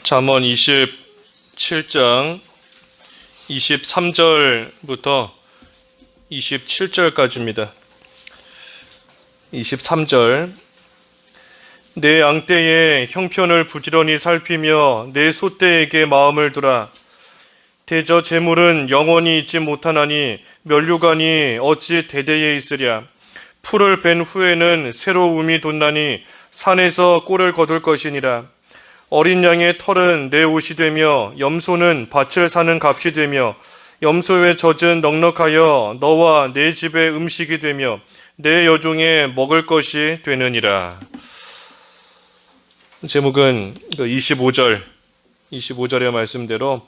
잠언 27장 23절부터 27절까지입니다. 23절 내 양떼의 형편을 부지런히 살피며 내 소떼에게 마음을 두라. 대저 재물은 영원히 있지 못하나니 면류관이 어찌 대대에 있으랴. 풀을 벤 후에는 새로움이 돋나니 산에서 꼴을 거둘 것이니라. 어린 양의 털은 내 옷이 되며 염소는 밭을 사는 값이 되며 염소의 젖은 넉넉하여 너와 내 집의 음식이 되며 내 여종의 먹을 것이 되느니라. 제목은 25절의 말씀대로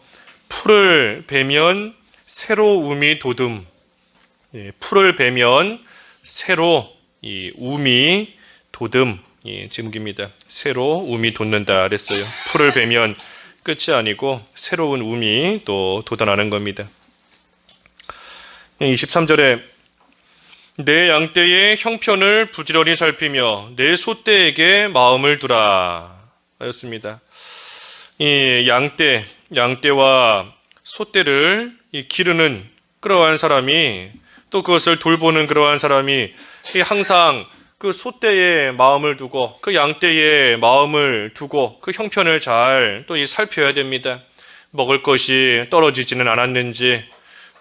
풀을 베면 새로움이 돋음. 풀을 베면 새로움이 돋음. 제목입니다. 새로움이 돋는다 그랬어요. 풀을 베면 끝이 아니고 새로운 움이 또 돋아나는 겁니다. 23절에 내 양떼의 형편을 부지런히 살피며 내 소떼에게 마음을 두라 하였습니다. 이 양떼와 소떼를 기르는 그러한 사람이 또 그것을 돌보는 그러한 사람이 항상 그 소떼의 마음을 두고 그 양떼의 마음을 두고 그 형편을 잘 또 살펴야 됩니다. 먹을 것이 떨어지지는 않았는지,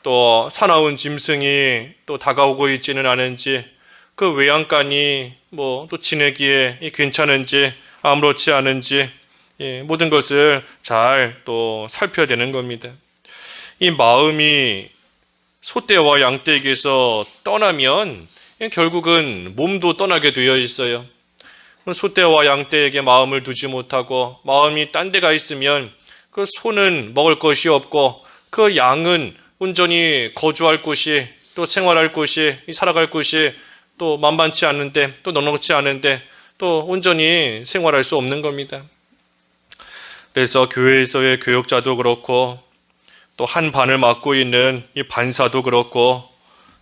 또 사나운 짐승이 또 다가오고 있지는 않은지, 그 외양간이 또 지내기에 괜찮은지 아무렇지 않은지, 모든 것을 잘 또 살펴야 되는 겁니다. 이 마음이 소떼와 양떼에게서 떠나면 결국은 몸도 떠나게 되어 있어요. 소떼와 양떼에게 마음을 두지 못하고 마음이 딴 데가 있으면 그 소는 먹을 것이 없고 그 양은 온전히 거주할 곳이, 또 생활할 곳이, 살아갈 곳이 또 만만치 않은데, 또 넉넉지 않은데 또 온전히 생활할 수 없는 겁니다. 그래서 교회에서의 교역자도 그렇고 또 한 반을 맡고 있는 이 반사도 그렇고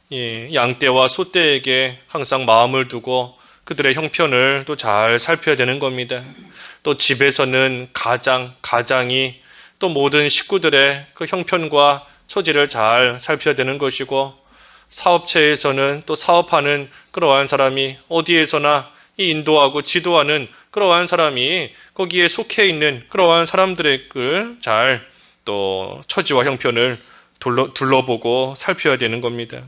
양떼와 소떼에게 항상 마음을 두고 그들의 형편을 또 잘 살펴야 되는 겁니다. 또 집에서는 가장이 또 모든 식구들의 그 형편과 처지를 잘 살펴야 되는 것이고, 사업체에서는 또 사업하는 그러한 사람이 어디에서나 인도하고 지도하는 그러한 사람이 거기에 속해 있는 그러한 사람들의 잘 또 처지와 형편을 둘러보고 살펴야 되는 겁니다.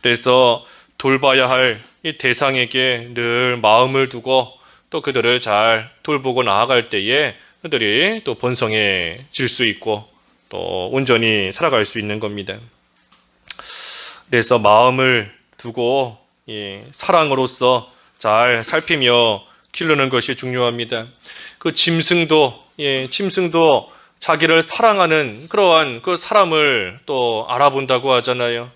그래서 돌봐야 할 이 대상에게 늘 마음을 두고 또 그들을 잘 돌보고 나아갈 때에 그들이 또 번성해질 수 있고 또 온전히 살아갈 수 있는 겁니다. 그래서 마음을 두고 사랑으로서 잘 살피며 기르는 것이 중요합니다. 그 짐승도 자기를 사랑하는 그러한 그 사람을 또 알아본다고 하잖아요.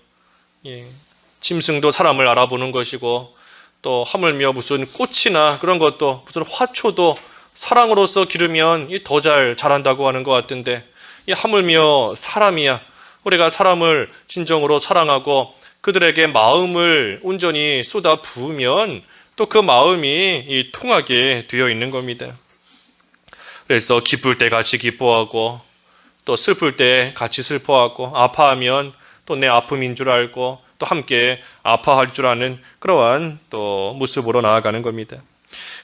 짐승도 사람을 알아보는 것이고, 또 하물며 무슨 꽃이나 그런 것도, 무슨 화초도 사랑으로서 기르면 더 자란다고 하는 것 같은데, 하물며 사람이야. 우리가 사람을 진정으로 사랑하고 그들에게 마음을 온전히 쏟아 부으면 또 그 마음이 통하게 되어 있는 겁니다. 그래서 기쁠 때 같이 기뻐하고, 또 슬플 때 같이 슬퍼하고, 아파하면 또 내 아픔인 줄 알고 또 함께 아파할 줄 아는 그러한 또 모습으로 나아가는 겁니다.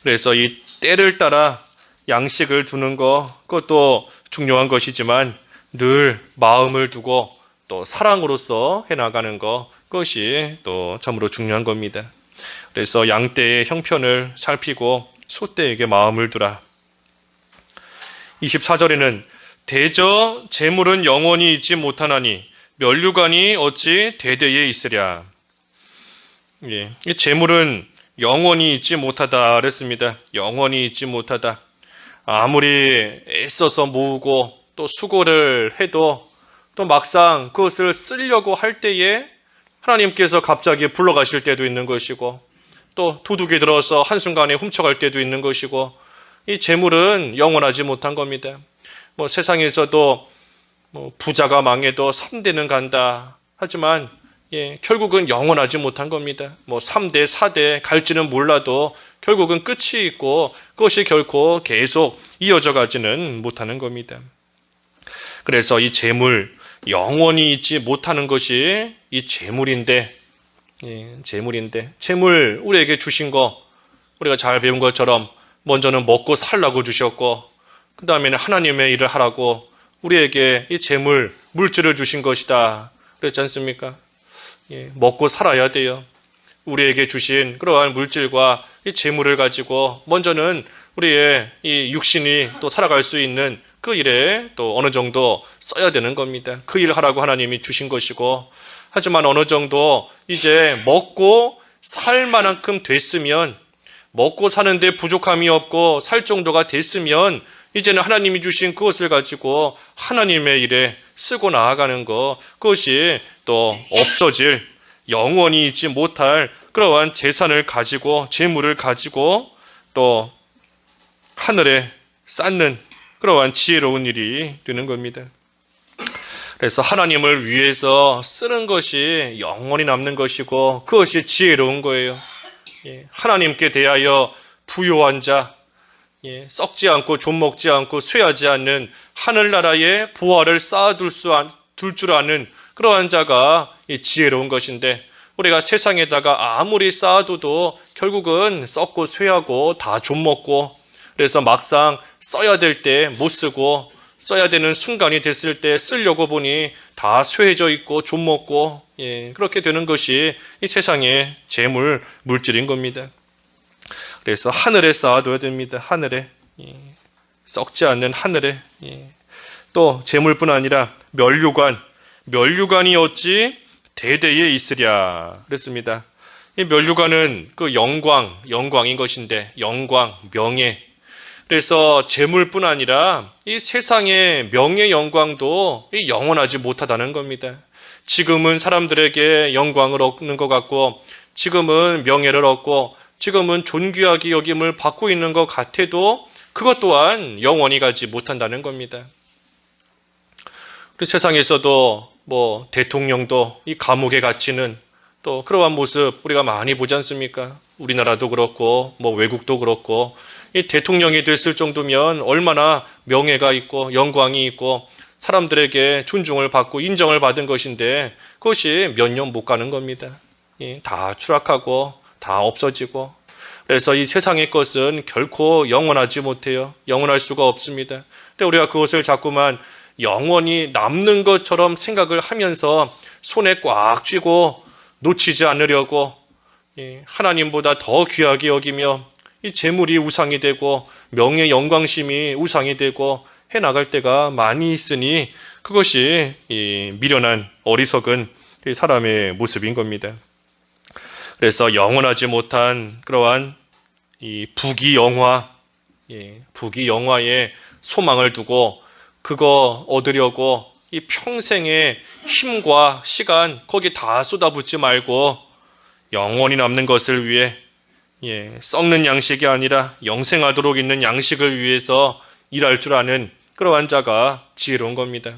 그래서 이 때를 따라 양식을 주는 거, 그것도 중요한 것이지만 늘 마음을 두고 또 사랑으로서 해나가는 것, 그것이 또 참으로 중요한 겁니다. 그래서 양떼의 형편을 살피고 소떼에게 마음을 두라. 24절에는 대저 재물은 영원히 있지 못하나니 면류관이 어찌 대대에 있으랴. 이 재물은 영원히 있지 못하다 그랬습니다. 영원히 있지 못하다. 아무리 애써서 모으고 또 수고를 해도 또 막상 그것을 쓰려고 할 때에 하나님께서 갑자기 불러가실 때도 있는 것이고, 또 도둑이 들어서 한순간에 훔쳐갈 때도 있는 것이고, 이 재물은 영원하지 못한 겁니다. 세상에서도 부자가 망해도 3대는 간다 하지만 결국은 영원하지 못한 겁니다. 3대, 4대 갈지는 몰라도 결국은 끝이 있고 그것이 결코 계속 이어져 가지는 못하는 겁니다. 그래서 이 재물, 영원히 있지 못하는 것이 이 재물인데, 재물 우리에게 주신 거, 우리가 잘 배운 것처럼 먼저는 먹고 살라고 주셨고, 그 다음에는 하나님의 일을 하라고 우리에게 이 재물, 물질을 주신 것이다 그랬지 않습니까? 먹고 살아야 돼요. 우리에게 주신 그러한 물질과 이 재물을 가지고 먼저는 우리의 이 육신이 또 살아갈 수 있는 그 일에 또 어느 정도 써야 되는 겁니다. 그 일을 하라고 하나님이 주신 것이고, 하지만 어느 정도 이제 먹고 살 만큼 됐으면, 먹고 사는데 부족함이 없고 살 정도가 됐으면 이제는 하나님이 주신 그것을 가지고 하나님의 일에 쓰고 나아가는 것, 그것이 또 없어질, 영원히 있지 못할 그러한 재산을 가지고, 재물을 가지고 또 하늘에 쌓는 그러한 지혜로운 일이 되는 겁니다. 그래서 하나님을 위해서 쓰는 것이 영원히 남는 것이고 그것이 지혜로운 거예요. 하나님께 대하여 부요한 자, 썩지 않고 좀먹지 않고 쇠하지 않는 하늘나라의 보화를 쌓아둘 줄 아는 그러한 자가 지혜로운 것인데, 우리가 세상에다가 아무리 쌓아둬도 결국은 썩고 쇠하고 다 좀먹고, 그래서 막상 써야 될 때 못 쓰고 써야 되는 순간이 됐을 때 쓰려고 보니 다 쇠해져 있고 좀먹고, 그렇게 되는 것이 이 세상의 재물, 물질인 겁니다. 그래서 하늘에 쌓아둬야 됩니다. 하늘에, 썩지 않는 하늘에. 또 재물뿐 아니라 멸류관이 어찌 대대에 있으랴 그랬습니다. 이 멸류관은 그 영광인 것인데, 영광, 명예. 그래서 재물뿐 아니라 이 세상의 명예, 영광도 영원하지 못하다는 겁니다. 지금은 사람들에게 영광을 얻는 것 같고, 지금은 명예를 얻고, 지금은 존귀하게 여김을 받고 있는 것 같아도 그것 또한 영원히 가지 못한다는 겁니다. 세상에서도 뭐 대통령도 이 감옥에 갇히는 또 그러한 모습 우리가 많이 보지 않습니까? 우리나라도 그렇고 뭐 외국도 그렇고, 이 대통령이 됐을 정도면 얼마나 명예가 있고 영광이 있고 사람들에게 존중을 받고 인정을 받은 것인데, 그것이 몇 년 못 가는 겁니다. 다 추락하고 다 없어지고. 그래서 이 세상의 것은 결코 영원하지 못해요. 영원할 수가 없습니다. 근데 우리가 그것을 자꾸만 영원히 남는 것처럼 생각을 하면서 손에 꽉 쥐고 놓치지 않으려고 하나님보다 더 귀하게 여기며 이 재물이 우상이 되고 명예, 영광심이 우상이 되고 해나갈 때가 많이 있으니, 그것이 이 미련한 어리석은 사람의 모습인 겁니다. 그래서 영원하지 못한 그러한 이 부귀영화에 소망을 두고 그거 얻으려고 이 평생의 힘과 시간 거기 다 쏟아붓지 말고, 영원히 남는 것을 위해, 썩는 양식이 아니라 영생하도록 있는 양식을 위해서 일할 줄 아는 그러한 자가 지혜로운 겁니다.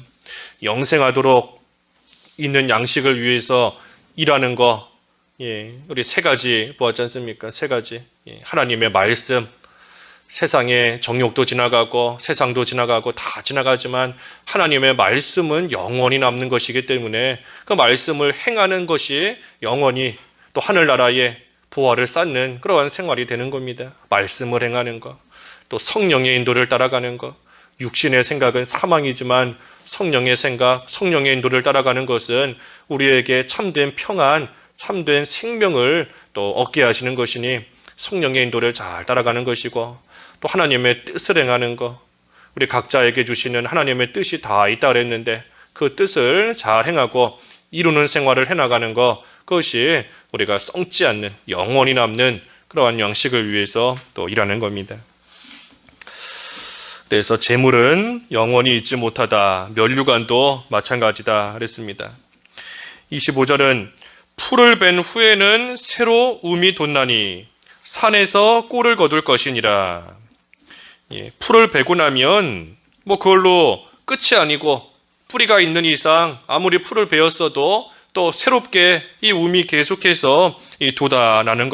영생하도록 있는 양식을 위해서 일하는 거, 우리 세 가지 보았지 않습니까? 세 가지. 하나님의 말씀, 세상의 정욕도 지나가고 세상도 지나가고 다 지나가지만 하나님의 말씀은 영원히 남는 것이기 때문에 그 말씀을 행하는 것이 영원히 또 하늘나라에 보화를 쌓는 그러한 생활이 되는 겁니다. 말씀을 행하는 것, 또 성령의 인도를 따라가는 것. 육신의 생각은 사망이지만 성령의 생각, 성령의 인도를 따라가는 것은 우리에게 참된 평안, 참된 생명을 또 얻게 하시는 것이니 성령의 인도를 잘 따라가는 것이고, 또 하나님의 뜻을 행하는 것, 우리 각자에게 주시는 하나님의 뜻이 다 있다 그랬는데 그 뜻을 잘 행하고 이루는 생활을 해나가는 것, 그것이 우리가 썩지 않는 영원히 남는 그러한 양식을 위해서 또 일하는 겁니다. 그래서 재물은 영원히 있지 못하다. 멸류관도 마찬가지다 그랬습니다. 25절은 풀을 벤 후에는 새로 움이 돋나니 산에서 꼴을 거둘 것이니라. 풀을 베고 나면 뭐 그걸로 끝이 아니고, 뿌리가 있는 이상 아무리 풀을 베었어도 또 새롭게 이 움이 계속해서 돋아나는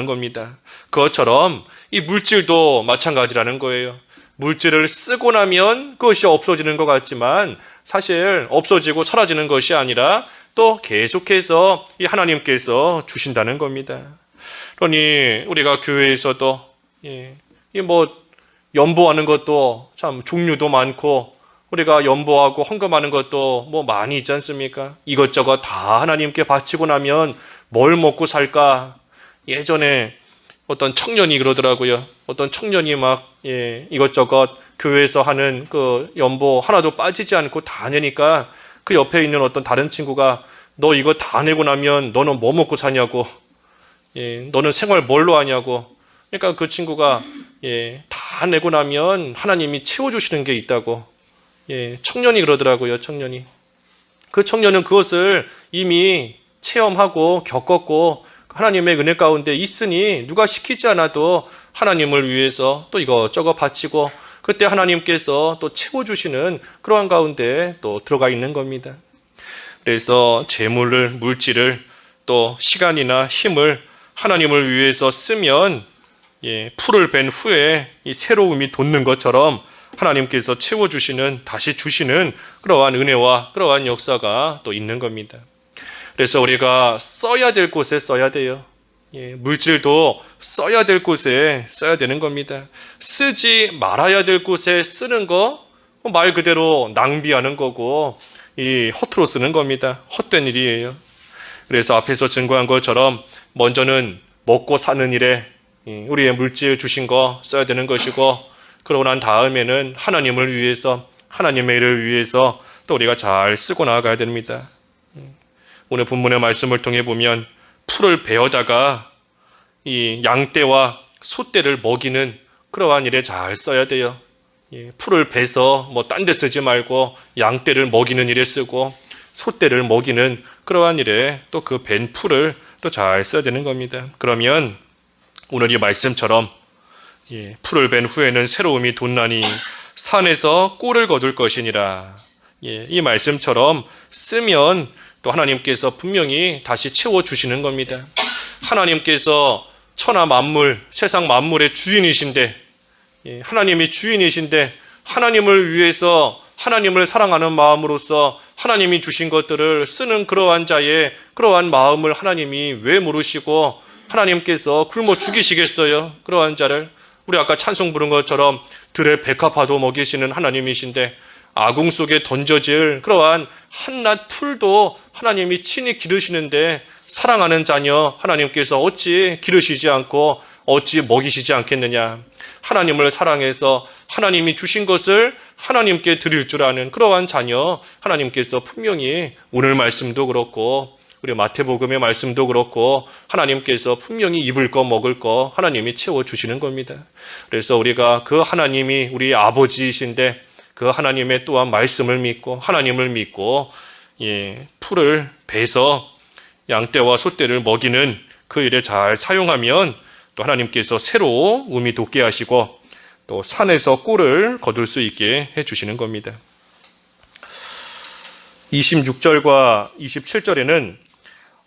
겁니다. 그것처럼 이 물질도 마찬가지라는 거예요. 물질을 쓰고 나면 그것이 없어지는 것 같지만 사실 없어지고 사라지는 것이 아니라 또 계속해서 이 하나님께서 주신다는 겁니다. 그러니 우리가 교회에서도 연보하는 것도 참 종류도 많고 우리가 연보하고 헌금하는 것도 많이 있지 않습니까? 이것저것 다 하나님께 바치고 나면 뭘 먹고 살까? 예전에 어떤 청년이 그러더라고요. 어떤 청년이 이것저것 교회에서 하는 그 연보 하나도 빠지지 않고 다 내니까 그 옆에 있는 어떤 다른 친구가 너 이거 다 내고 나면 너는 뭐 먹고 사냐고. 너는 생활 뭘로 하냐고. 그러니까 그 친구가 다 내고 나면 하나님이 채워주시는 게 있다고. 청년이 그러더라고요. 청년이. 그 청년은 그것을 이미 체험하고 겪었고 하나님의 은혜 가운데 있으니 누가 시키지 않아도 하나님을 위해서 또 이것저것 바치고 그때 하나님께서 또 채워주시는 그러한 가운데 또 들어가 있는 겁니다. 그래서 재물을, 물질을 또 시간이나 힘을 하나님을 위해서 쓰면 풀을 벤 후에 이 새로움이 돋는 것처럼 하나님께서 채워주시는, 다시 주시는 그러한 은혜와 그러한 역사가 또 있는 겁니다. 그래서 우리가 써야 될 곳에 써야 돼요. 물질도 써야 될 곳에 써야 되는 겁니다. 쓰지 말아야 될 곳에 쓰는 거 말 그대로 낭비하는 거고 허투루 쓰는 겁니다. 헛된 일이에요. 그래서 앞에서 증거한 것처럼 먼저는 먹고 사는 일에 우리의 물질 주신 거 써야 되는 것이고 그러고 난 다음에는 하나님을 위해서 하나님의 일을 위해서 또 우리가 잘 쓰고 나아가야 됩니다. 오늘 본문의 말씀을 통해 보면 풀을 베어다가 이 양떼와 소떼를 먹이는 그러한 일에 잘 써야 돼요. 풀을 베서 딴 데 쓰지 말고 양떼를 먹이는 일에 쓰고 소떼를 먹이는 그러한 일에 또 그 벤 풀을 또 잘 써야 되는 겁니다. 그러면 오늘 이 말씀처럼 풀을 벤 후에는 새로움이 돋나니 산에서 꿀을 거둘 것이니라. 이 말씀처럼 쓰면 또 하나님께서 분명히 다시 채워주시는 겁니다. 하나님께서 천하 만물, 세상 만물의 주인이신데 하나님이 주인이신데 하나님을 위해서 하나님을 사랑하는 마음으로서 하나님이 주신 것들을 쓰는 그러한 자의 그러한 마음을 하나님이 왜 모르시고 하나님께서 굶어 죽이시겠어요? 그러한 자를. 우리 아까 찬송 부른 것처럼 들의 백합화도 먹이시는 하나님이신데 아궁 속에 던져질 그러한 한낱 풀도 하나님이 친히 기르시는데 사랑하는 자녀 하나님께서 어찌 기르시지 않고 어찌 먹이시지 않겠느냐. 하나님을 사랑해서 하나님이 주신 것을 하나님께 드릴 줄 아는 그러한 자녀 하나님께서 분명히 오늘 말씀도 그렇고 우리 마태복음의 말씀도 그렇고 하나님께서 분명히 입을 거 먹을 거 하나님이 채워주시는 겁니다. 그래서 우리가 그 하나님이 우리 아버지이신데 그 하나님의 또한 말씀을 믿고 하나님을 믿고 풀을 베서 양떼와 소떼를 먹이는 그 일에 잘 사용하면 또 하나님께서 새로 음이 돋게 하시고 또 산에서 꿀을 거둘 수 있게 해주시는 겁니다. 26절과 27절에는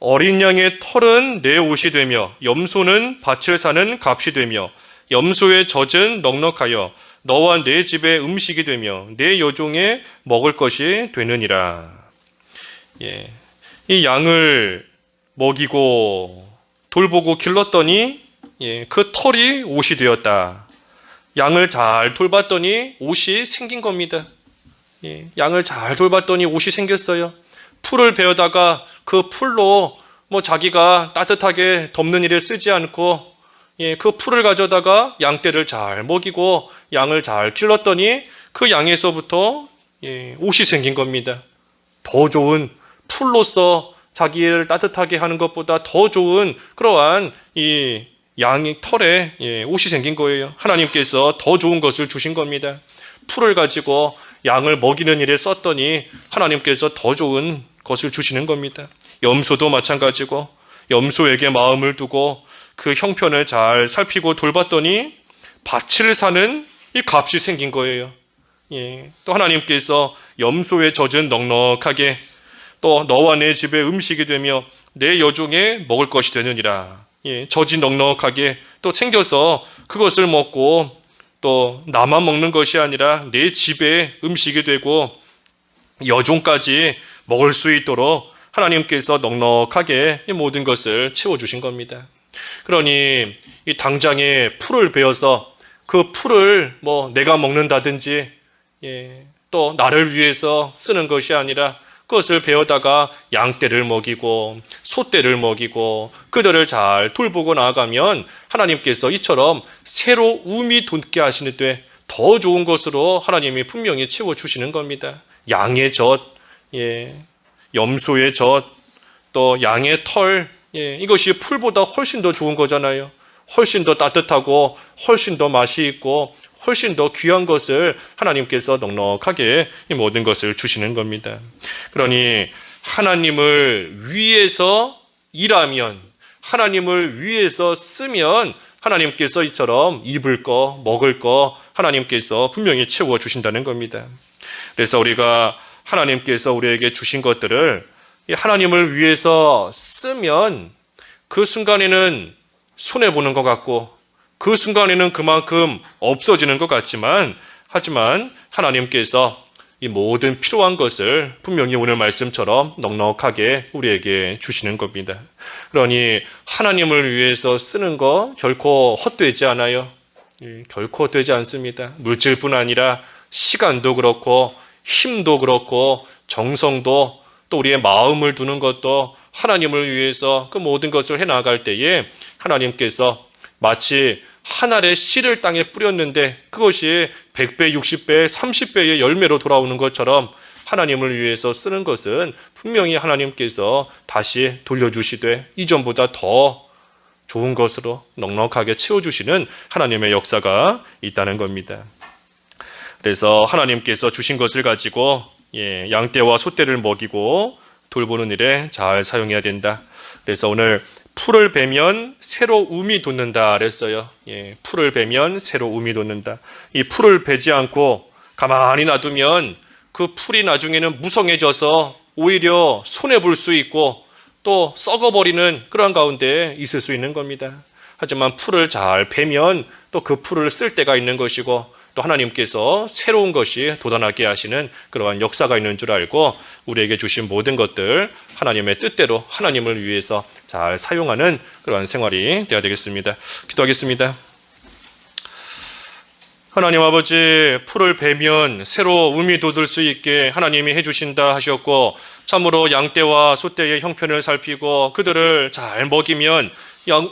어린 양의 털은 내 옷이 되며 염소는 밭을 사는 값이 되며 염소의 젖은 넉넉하여 너와 내 집의 음식이 되며 내 여종의 먹을 것이 되느니라. 이 양을 먹이고 돌보고 길렀더니 그 털이 옷이 되었다. 양을 잘 돌봤더니 옷이 생긴 겁니다. 양을 잘 돌봤더니 옷이 생겼어요. 풀을 베어다가 그 풀로 자기가 따뜻하게 덮는 일에 쓰지 않고 그 풀을 가져다가 양떼를 잘 먹이고 양을 잘 길렀더니 그 양에서부터 옷이 생긴 겁니다. 더 좋은 풀로서 자기를 따뜻하게 하는 것보다 더 좋은 그러한 이 양의 털에 옷이 생긴 거예요. 하나님께서 더 좋은 것을 주신 겁니다. 풀을 가지고 양을 먹이는 일에 썼더니 하나님께서 더 좋은 것을 주시는 겁니다. 염소도 마찬가지고 염소에게 마음을 두고 그 형편을 잘 살피고 돌봤더니 밭을 사는 이 값이 생긴 거예요. 또 하나님께서 염소의 젖은 넉넉하게 또 너와 내 집에 음식이 되며 내 여종에 먹을 것이 되느니라. 젖이 넉넉하게 또 생겨서 그것을 먹고 또 나만 먹는 것이 아니라 내 집에 음식이 되고 여종까지 먹을 수 있도록 하나님께서 넉넉하게 이 모든 것을 채워주신 겁니다. 그러니 이 당장에 풀을 베어서 그 풀을 내가 먹는다든지 또 나를 위해서 쓰는 것이 아니라 그것을 베어다가 양떼를 먹이고 소떼를 먹이고 그들을 잘 돌보고 나아가면 하나님께서 이처럼 새로 움이 돋게 하시는데 더 좋은 것으로 하나님이 분명히 채워주시는 겁니다. 양의 젖, 염소의 젖, 또 양의 털, 이것이 풀보다 훨씬 더 좋은 거잖아요. 훨씬 더 따뜻하고 훨씬 더 맛이 있고 훨씬 더 귀한 것을 하나님께서 넉넉하게 이 모든 것을 주시는 겁니다. 그러니 하나님을 위해서 일하면, 하나님을 위해서 쓰면 하나님께서 이처럼 입을 거, 먹을 거 하나님께서 분명히 채워주신다는 겁니다. 그래서 우리가 하나님께서 우리에게 주신 것들을 하나님을 위해서 쓰면 그 순간에는 손해보는 것 같고 그 순간에는 그만큼 없어지는 것 같지만 하지만 하나님께서 이 모든 필요한 것을 분명히 오늘 말씀처럼 넉넉하게 우리에게 주시는 겁니다. 그러니 하나님을 위해서 쓰는 거 결코 헛되지 않아요. 결코 헛되지 않습니다. 물질뿐 아니라 시간도 그렇고 힘도 그렇고 정성도 또 우리의 마음을 두는 것도 하나님을 위해서 그 모든 것을 해나갈 때에 하나님께서 마치 한 알의 씨를 땅에 뿌렸는데 그것이 100배, 60배, 30배의 열매로 돌아오는 것처럼 하나님을 위해서 쓰는 것은 분명히 하나님께서 다시 돌려주시되 이전보다 더 좋은 것으로 넉넉하게 채워주시는 하나님의 역사가 있다는 겁니다. 그래서 하나님께서 주신 것을 가지고 양떼와 소떼를 먹이고 돌보는 일에 잘 사용해야 된다. 그래서 오늘 풀을 베면 새로 움이 돋는다 그랬어요. 풀을 베면 새로 움이 돋는다. 이 풀을 베지 않고 가만히 놔두면 그 풀이 나중에는 무성해져서 오히려 손해볼 수 있고 또 썩어버리는 그런 가운데 있을 수 있는 겁니다. 하지만 풀을 잘 베면 또 그 풀을 쓸 때가 있는 것이고 또 하나님께서 새로운 것이 돋아나게 하시는 그러한 역사가 있는 줄 알고 우리에게 주신 모든 것들 하나님의 뜻대로 하나님을 위해서 잘 사용하는 그러한 생활이 되어야 되겠습니다. 기도하겠습니다. 하나님 아버지, 풀을 베면 새로 움이 돋을 수 있게 하나님이 해주신다 하셨고 참으로 양떼와 소떼의 형편을 살피고 그들을 잘 먹이면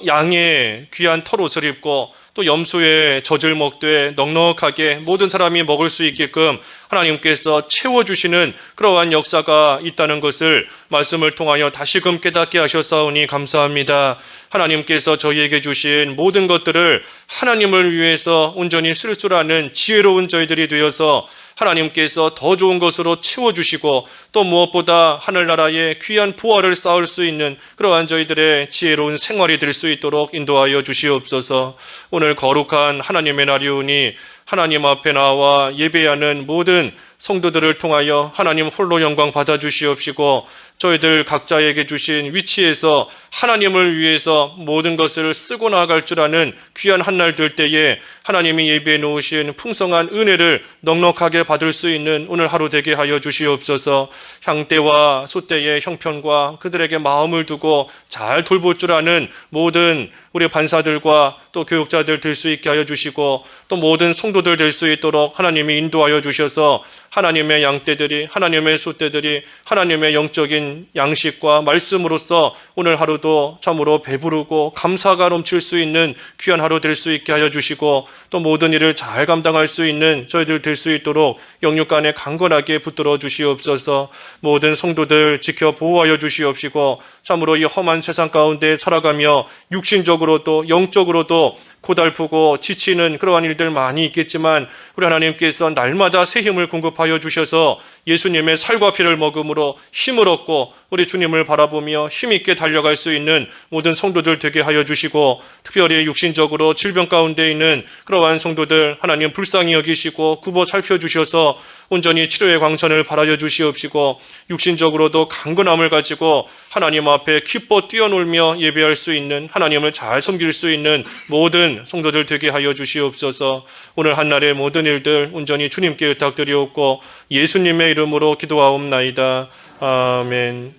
양의 귀한 털옷을 입고 또 염소의 젖을 먹되 넉넉하게 모든 사람이 먹을 수 있게끔 하나님께서 채워주시는 그러한 역사가 있다는 것을 말씀을 통하여 다시금 깨닫게 하셨사오니 감사합니다. 하나님께서 저희에게 주신 모든 것들을 하나님을 위해서 온전히 쓸 줄 아는 지혜로운 저희들이 되어서 하나님께서 더 좋은 것으로 채워주시고 또 무엇보다 하늘나라의 귀한 부활을 쌓을 수 있는 그러한 저희들의 지혜로운 생활이 될 수 있도록 인도하여 주시옵소서. 오늘 거룩한 하나님의 날이오니 하나님 앞에 나와 예배하는 모든 성도들을 통하여 하나님 홀로 영광 받아주시옵시고 저희들 각자에게 주신 위치에서 하나님을 위해서 모든 것을 쓰고 나아갈 줄 아는 귀한 한날 될 때에 하나님이 예비해 놓으신 풍성한 은혜를 넉넉하게 받을 수 있는 오늘 하루 되게 하여 주시옵소서. 양떼와 소떼의 형편과 그들에게 마음을 두고 잘 돌볼 줄 아는 모든 우리 반사들과 또 교육자들 될 수 있게 하여 주시고 또 모든 성도들 될 수 있도록 하나님이 인도하여 주셔서 하나님의 양떼들이 하나님의 소떼들이 하나님의 영적인 양식과 말씀으로서 오늘 하루도 참으로 배부르고 감사가 넘칠 수 있는 귀한 하루 될 수 있게 하여 주시고 또 모든 일을 잘 감당할 수 있는 저희들 될 수 있도록 영육간에 강건하게 붙들어 주시옵소서. 모든 성도들 지켜 보호하여 주시옵시고 참으로 이 험한 세상 가운데 살아가며 육신적으로도 영적으로도 고달프고 지치는 그러한 일들 많이 있겠지만 우리 하나님께서 날마다 새 힘을 공급하여 주셔서 예수님의 살과 피를 먹음으로 힘을 얻고 우리 주님을 바라보며 힘있게 달려갈 수 있는 모든 성도들 되게 하여 주시고 특별히 육신적으로 질병 가운데 있는 그러한 성도들 하나님 불쌍히 여기시고 굽어 살펴주셔서 온전히 치료의 광선을 발하여 주시옵시고 육신적으로도 강건함을 가지고 하나님 앞에 기뻐 뛰어놀며 예배할 수 있는, 하나님을 잘 섬길 수 있는 모든 성도들 되게 하여 주시옵소서. 오늘 한날의 모든 일들 온전히 주님께 부탁드리옵고 예수님의 이름으로 기도하옵나이다. 아멘.